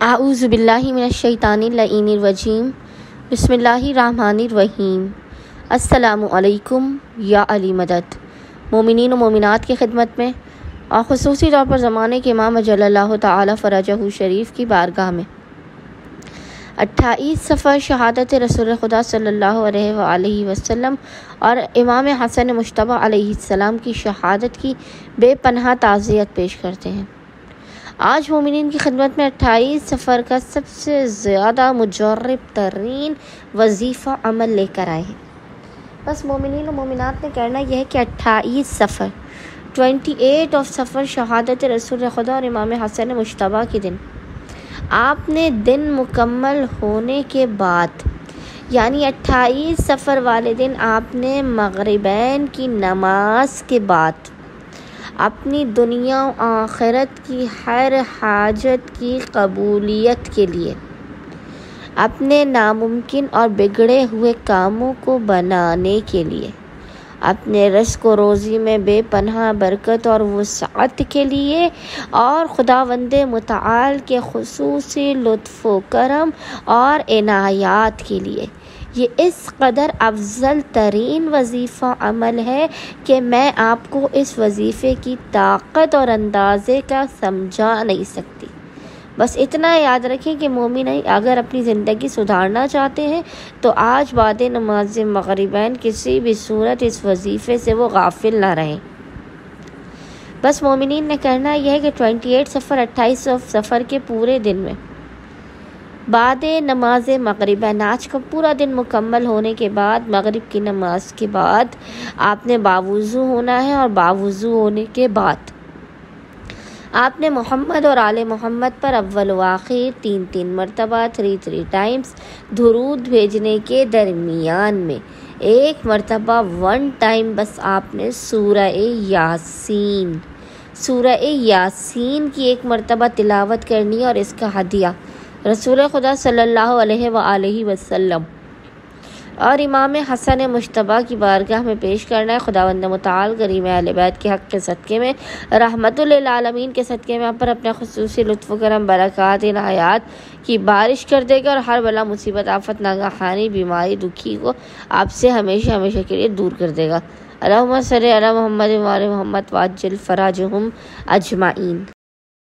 اعوذ باللہ من الشیطان اللعین الرجیم بسم اللہ الرحمن الرحیم۔ السلام علیکم یا علی مدد۔ مومنین و مومنات کی خدمت میں اور خصوصی طور پر زمانے کے امام اجل اللہ تعالی فرجہ شریف کی بارگاہ میں 28 صفر شہادت رسول خدا صلی اللہ علیہ وآلہ وسلم اور امام حسن مجتبی علیہ السلام کی شہادت کی بے پناہ تعزیت پیش کرتے ہیں۔ آج مومنین کی خدمت میں 28 صفر کا سب سے زیادہ مجرب ترین وظیفہ عمل لے کر آئے ہیں۔ بس مومنین و مومنات نے کرنا یہ ہے کہ 28 صفر 28 آف صفر شہادت رسول خدا اور امام حسن مجتبی کے دن آپ نے دن مکمل ہونے کے بعد یعنی 28 صفر والے دن آپ نے مغربین کی نماز کے بعد اپنی دنیا و آخرت کی ہر حاجت کی قبولیت کے لیے اپنے ناممکن اور بگڑے ہوئے کاموں کو بنانے کے لیے اپنے رزق و روزی میں بے پناہ برکت اور وسعت کے لیے اور خداوند متعال کے خصوصی لطف و کرم اور عنایات کے لیے یہ اس قدر افضل ترین وظیفہ عمل ہے کہ میں آپ کو اس وظیفے کی طاقت اور اندازے کا سمجھا نہیں سکتی۔ بس اتنا یاد رکھیں کہ مومن اگر اپنی زندگی سدھارنا چاہتے ہیں تو آج بعد نماز مغربین کسی بھی صورت اس وظیفے سے وہ غافل نہ رہیں۔ بس مومنین نے کرنا یہ ہے کہ 28 صفر 28 صفر کے پورے دن میں بعد نماز مغربین آج کا پورا دن مکمل ہونے کے بعد مغرب کی نماز کے بعد آپ نے باوضو ہونا ہے اور باوضو ہونے کے بعد آپ نے محمد اور آل محمد پر اول و آخر 3 مرتبہ 3 ٹائمز درود بھیجنے کے درمیان میں ایک مرتبہ 1 ٹائم بس آپ نے سورہ یاسین کی ایک مرتبہ تلاوت کرنی ہے اور اس کا ہدیہ رسول خدا صلی اللہ علیہ وآلہ وسلم اور امام حسن مجتبی کی بارگاہ میں پیش کرنا ہے۔ خداوند متعال کریم اہل بیت کے حق کے صدقے میں رحمت للعالمین کے صدقے میں آپ پر اپنا خصوصی لطف و کرم برکات عنایات کی بارش کر دے گا اور ہر بلا مصیبت آفت ناگہانی بیماری دکھی کو آپ سے ہمیشہ ہمیشہ کے لیے دور کر دے گا۔ اللہم صلی علی محمد و آل محمد وعجل فرجہم اجمعین۔